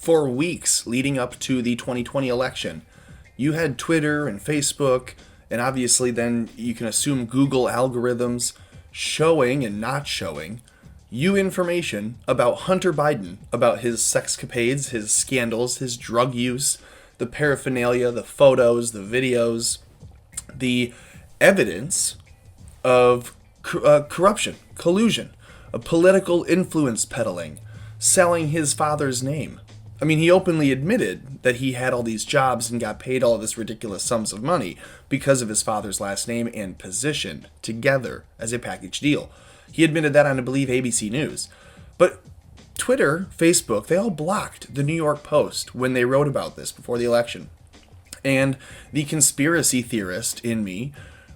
For weeks leading up to the 2020 election, you had Twitter and Facebook, and obviously then you can assume Google algorithms showing and not showing you information about Hunter Biden, about his sexcapades, his scandals, his drug use, the paraphernalia, the photos, the videos, the evidence of corruption, collusion, a political influence peddling, selling his father's name. I mean, he openly admitted that he had all these jobs and got paid all this ridiculous sums of money because of his father's last name and position together as a package deal. He admitted that on, I believe, ABC News. But Twitter, Facebook, they all blocked the New York Post when they wrote about this before the election. And the conspiracy theorist in me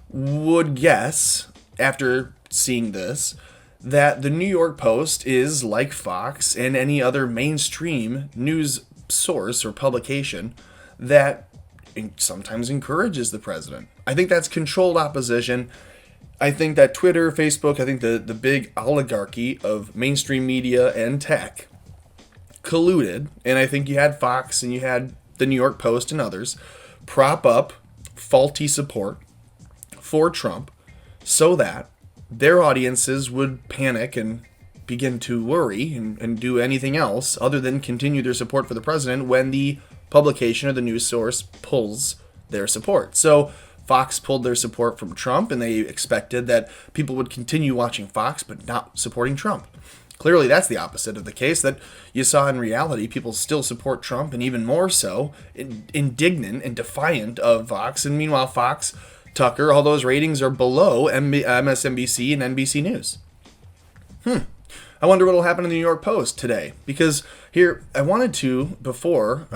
would guess, after seeing this, that the New York Post is like Fox and any other mainstream news source or publication that sometimes encourages the president. I think that's controlled opposition. I think that Twitter, Facebook, I think the big oligarchy of mainstream media and tech colluded, and I think you had Fox and you had the New York Post and others prop up faulty support for Trump so that their audiences would panic and begin to worry and do anything else other than continue their support for the president when the publication or the news source pulls their support. So Fox pulled their support from Trump, and they expected that people would continue watching Fox but not supporting Trump. Clearly, that's the opposite of the case that you saw in reality. People still support Trump, and even more so, indignant and defiant of Fox. And meanwhile, Fox, Tucker, all those ratings are below MSNBC and NBC News. I wonder what will happen in the New York Post today, because here I wanted to, before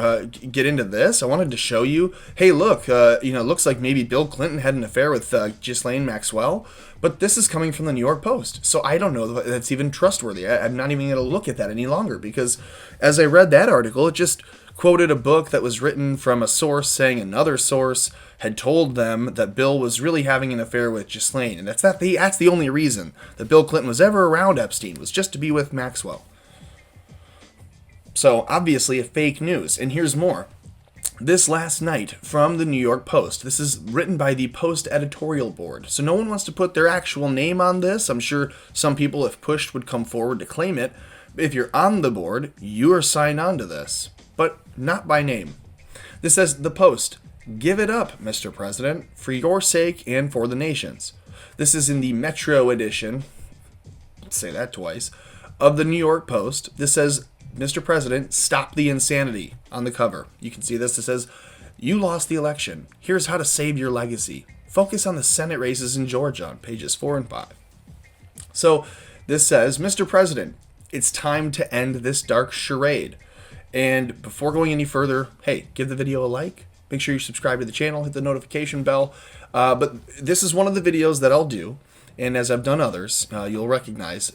get into this, I wanted to show you, hey, look, it looks like maybe Bill Clinton had an affair with Ghislaine Maxwell, but this is coming from the New York Post, so I don't know if that's even trustworthy. I'm not even going to look at that any longer, because as I read that article, it just quoted a book that was written from a source saying another source had told them that Bill was really having an affair with Ghislaine. And that's the only reason that Bill Clinton was ever around Epstein, was just to be with Maxwell. So, obviously a fake news. And here's more. This last night from the New York Post. This is written by the Post Editorial Board. So no one wants to put their actual name on this. I'm sure some people, if pushed, would come forward to claim it. If you're on the board, you are signed on to this. But not by name. This says, The Post. Give it up, Mr. President, for your sake and for the nation's. This is in the Metro edition, let's say that twice, of the New York Post. This says, Mr. President, stop the insanity on the cover. You can see this. It says, you lost the election. Here's how to save your legacy. Focus on the Senate races in Georgia on pages 4 and 5. So this says, Mr. President, it's time to end this dark charade. And before going any further, hey, give the video a like. Make sure you subscribe to the channel, hit the notification bell. But this is one of the videos that I'll do, and as I've done others, you'll recognize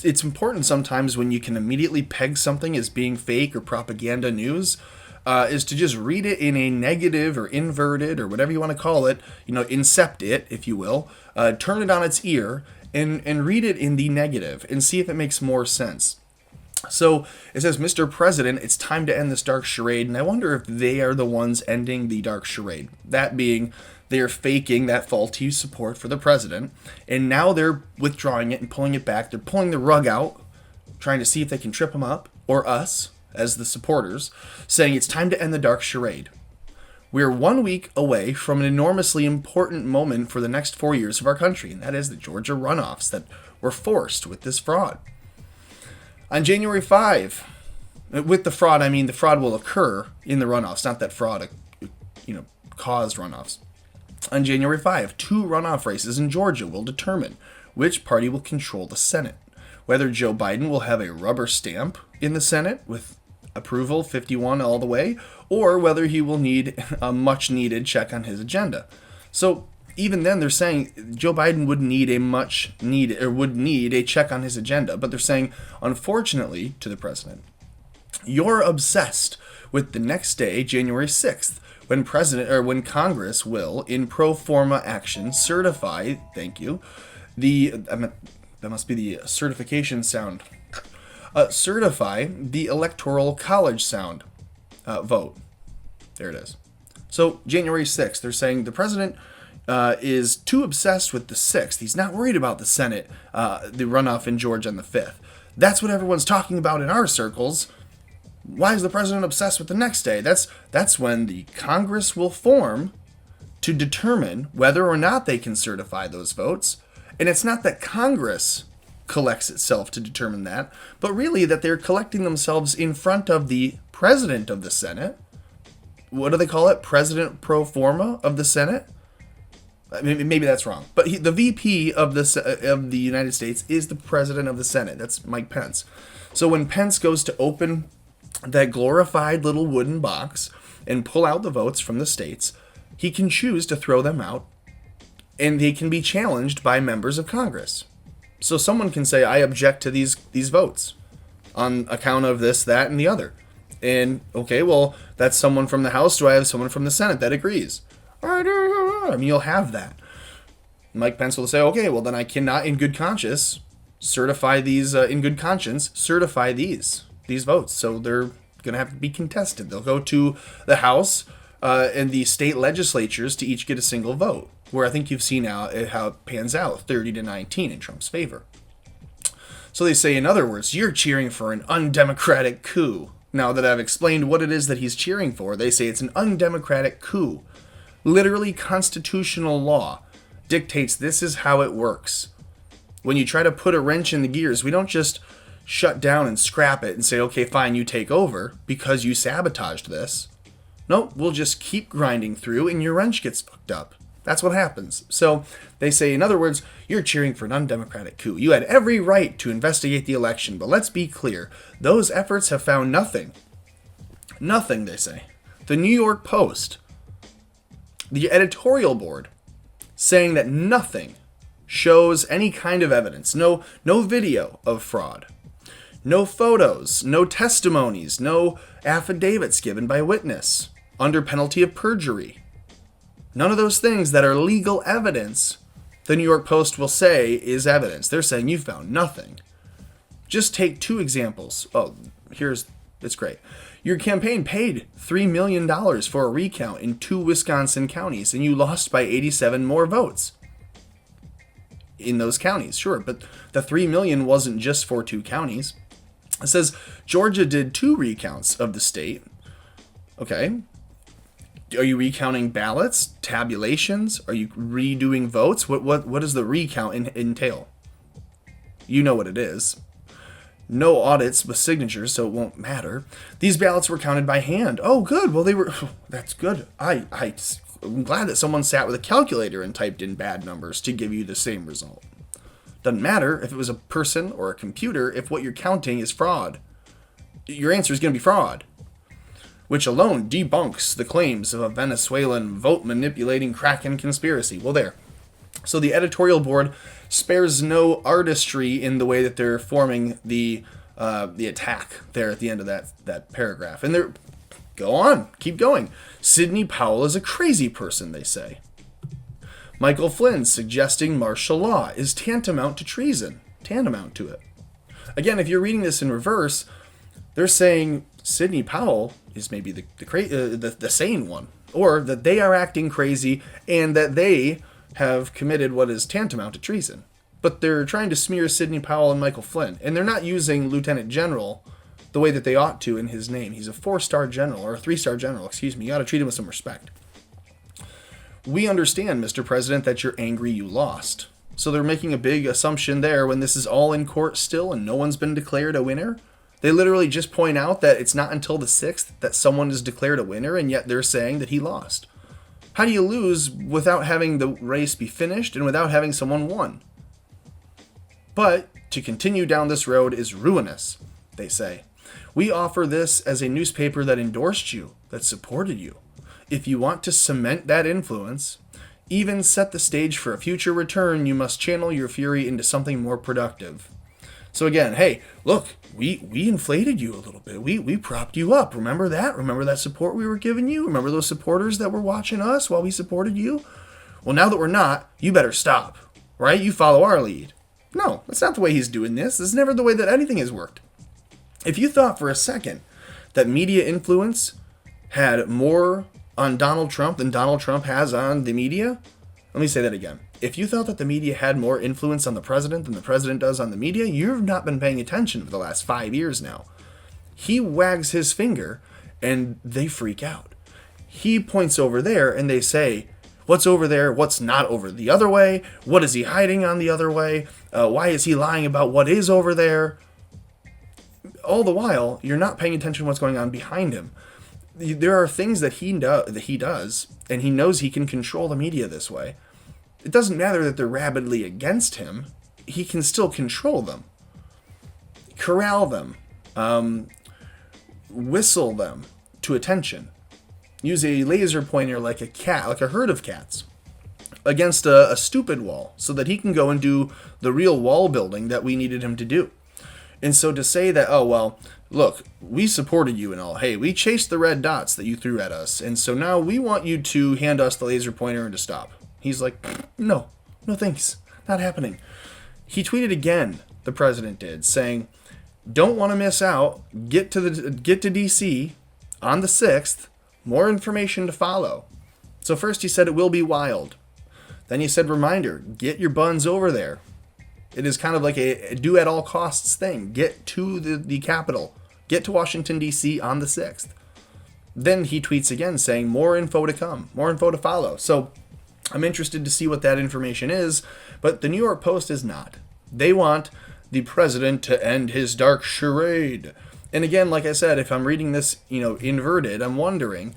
it's important sometimes when you can immediately peg something as being fake or propaganda news, is to just read it in a negative or inverted or whatever you want to call it, incept it, if you will, turn it on its ear and read it in the negative and see if it makes more sense. So it says, Mr. President, it's time to end this dark charade. And I wonder if they are the ones ending the dark charade. That being, they're faking that faulty support for the president. And now they're withdrawing it and pulling it back. They're pulling the rug out, trying to see if they can trip him up, or us, as the supporters, saying it's time to end the dark charade. We're 1 week away from an enormously important moment for the next 4 years of our country. And that is the Georgia runoffs that were forced with this fraud. On January 5, with the fraud, I mean the fraud will occur in the runoffs, not that fraud, caused runoffs. On January 5, 2 runoff races in Georgia will determine which party will control the Senate. Whether Joe Biden will have a rubber stamp in the Senate with approval 51 all the way, or whether he will need a much-needed check on his agenda. So even then, they're saying Joe Biden would need a check on his agenda. But they're saying, unfortunately, to the president, you're obsessed with the next day, January 6th, when Congress will, in pro forma action, certify, thank you, that must be the certification sound, certify the Electoral College sound vote. There it is. So January 6th, they're saying the president is too obsessed with the 6th. He's not worried about the Senate, the runoff in Georgia on the 5th. That's what everyone's talking about in our circles. Why is the president obsessed with the next day? That's when the Congress will form to determine whether or not they can certify those votes. And it's not that Congress collects itself to determine that, but really that they're collecting themselves in front of the president of the Senate. What do they call it? President pro forma of the Senate? Maybe that's wrong. But the VP of the United States is the president of the Senate. That's Mike Pence. So when Pence goes to open that glorified little wooden box and pull out the votes from the states, he can choose to throw them out, and they can be challenged by members of Congress. So someone can say, I object to these votes on account of this, that, and the other. And, okay, well, that's someone from the House. Do I have someone from the Senate that agrees? I mean, you'll have that. Mike Pence will say, okay, well, then I cannot, in good conscience, certify these votes. So they're going to have to be contested. They'll go to the House and the state legislatures to each get a single vote, where I think you've seen how it pans out, 30-19 in Trump's favor. So they say, in other words, you're cheering for an undemocratic coup. Now that I've explained what it is that he's cheering for, they say it's an undemocratic coup. Literally, constitutional law dictates this is how it works. When you try to put a wrench in the gears, we don't just shut down and scrap it and say, okay, fine, you take over because you sabotaged this. No, we'll just keep grinding through and your wrench gets fucked up. That's what happens. So they say, in other words, you're cheering for an undemocratic coup. You had every right to investigate the election, but let's be clear. Those efforts have found nothing. Nothing, they say. The New York Post, the Editorial Board, saying that nothing shows any kind of evidence. No video of fraud. No photos, no testimonies, no affidavits given by witness under penalty of perjury. None of those things that are legal evidence, the New York Post will say is evidence. They're saying you found nothing. Just take two examples. Oh, it's great. Your campaign paid $3 million for a recount in 2 Wisconsin counties, and you lost by 87 more votes in those counties. Sure, but the $3 million wasn't just for 2 counties. It says Georgia did 2 recounts of the state. Okay. Are you recounting ballots, tabulations? Are you redoing votes? What does the recount entail? You know what it is. No audits with signatures, so it won't matter. These ballots were counted by hand. Oh, good. Well, that's good. I'm glad that someone sat with a calculator and typed in bad numbers to give you the same result. Doesn't matter if it was a person or a computer if what you're counting is fraud. Your answer is going to be fraud, which alone debunks the claims of a Venezuelan vote-manipulating Kraken conspiracy. Well, there. So the editorial board spares no artistry in the way that they're forming the attack there at the end of that paragraph. And they're, go on, keep going. Sidney Powell is a crazy person, they say. Michael Flynn suggesting martial law is tantamount to treason. Tantamount to it. Again, if you're reading this in reverse, they're saying Sidney Powell is maybe the sane one, or that they are acting crazy and that they have committed what is tantamount to treason. But they're trying to smear Sidney Powell and Michael Flynn, and they're not using Lieutenant General the way that they ought to in his name. He's a 4-star general, or a 3-star general, excuse me. You ought to treat him with some respect. We understand, Mr. President, that you're angry you lost. So they're making a big assumption there when this is all in court still and no one's been declared a winner. They literally just point out that it's not until the 6th that someone is declared a winner, and yet they're saying that he lost. How do you lose without having the race be finished and without having someone won? But to continue down this road is ruinous, they say. We offer this as a newspaper that endorsed you, that supported you. If you want to cement that influence, even set the stage for a future return, you must channel your fury into something more productive. So again, hey, look, we inflated you a little bit. We propped you up. Remember that? Remember that support we were giving you? Remember those supporters that were watching us while we supported you? Well, now that we're not, you better stop, right? You follow our lead. No, that's not the way he's doing this. This is never the way that anything has worked. If you thought for a second that media influence had more on Donald Trump than Donald Trump has on the media, let me say that again. If you thought that the media had more influence on the president than the president does on the media, you've not been paying attention for the last 5 years now. He wags his finger and they freak out. He points over there and they say, what's over there? What's not over the other way? What is he hiding on the other way? Why is he lying about what is over there? All the while, you're not paying attention to what's going on behind him. There are things that he does, and he knows he can control the media this way. It doesn't matter that they're rabidly against him. He can still control them, corral them, whistle them to attention. Use a laser pointer like a cat, like a herd of cats, against a stupid wall so that he can go and do the real wall building that we needed him to do. And so to say that, oh, well, look, we supported you and all. Hey, we chased the red dots that you threw at us. And so now we want you to hand us the laser pointer and to stop. He's like, no thanks. Not happening. He tweeted again, the president did, saying, don't want to miss out. Get to DC on the 6th. More information to follow. So first he said it will be wild. Then he said, reminder, get your buns over there. It is kind of like a do at all costs thing. Get to the Capitol. Get to Washington, D.C. on the 6th. Then he tweets again saying more info to come. More info to follow. So I'm interested to see what that information is. But the New York Post is not. They want the president to end his dark charade. And again, like I said, if I'm reading this, inverted, I'm wondering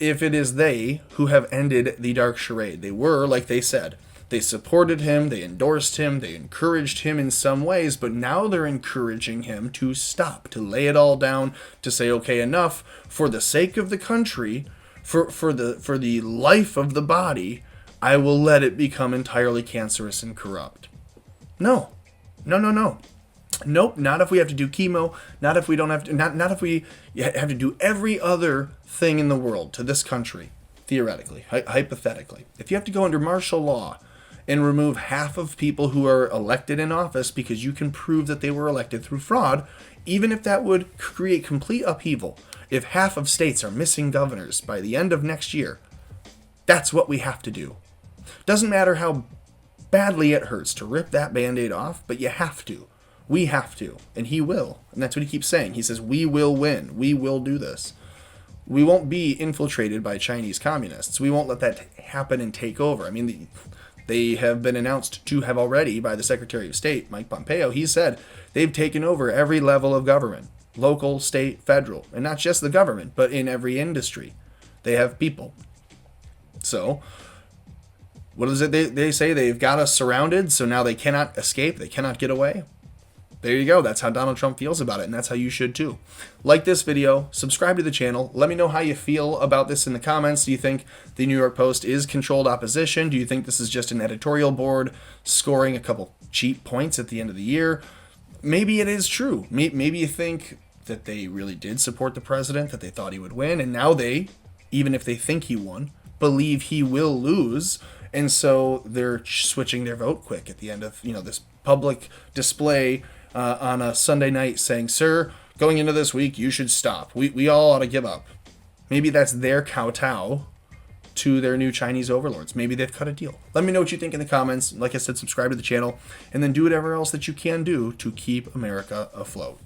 if it is they who have ended the dark charade. They were, like they said, they supported him, they endorsed him, they encouraged him in some ways, but now they're encouraging him to stop, to lay it all down, to say, okay, enough, for the sake of the country, for the life of the body, I will let it become entirely cancerous and corrupt. No. Nope, not if we have to do chemo, not if we don't have to, not if we have to do every other thing in the world to this country, theoretically, hypothetically. If you have to go under martial law and remove half of people who are elected in office because you can prove that they were elected through fraud, even if that would create complete upheaval, if half of states are missing governors by the end of next year, that's what we have to do. Doesn't matter how badly it hurts to rip that Band-Aid off, but you have to. We have to, and he will. And that's what he keeps saying. He says, we will win. We will do this. We won't be infiltrated by Chinese communists. We won't let that happen and take over. I mean, they have been announced to have already by the Secretary of State, Mike Pompeo. He said they've taken over every level of government, local, state, federal, and not just the government, but in every industry. They have people. So what is it they say? They've got us surrounded, so now they cannot escape. They cannot get away. There you go. That's how Donald Trump feels about it, and that's how you should too. Like this video, subscribe to the channel. Let me know how you feel about this in the comments. Do you think the New York Post is controlled opposition? Do you think this is just an editorial board scoring a couple cheap points at the end of the year? Maybe it is true. Maybe you think that they really did support the president, that they thought he would win, and now they, even if they think he won, believe he will lose, and so they're switching their vote quick at the end of this public display on a Sunday night saying, sir, going into this week, you should stop. We all ought to give up. Maybe that's their kowtow to their new Chinese overlords. Maybe they've cut a deal. Let me know what you think in the comments. Like I said, subscribe to the channel, and then do whatever else that you can do to keep America afloat.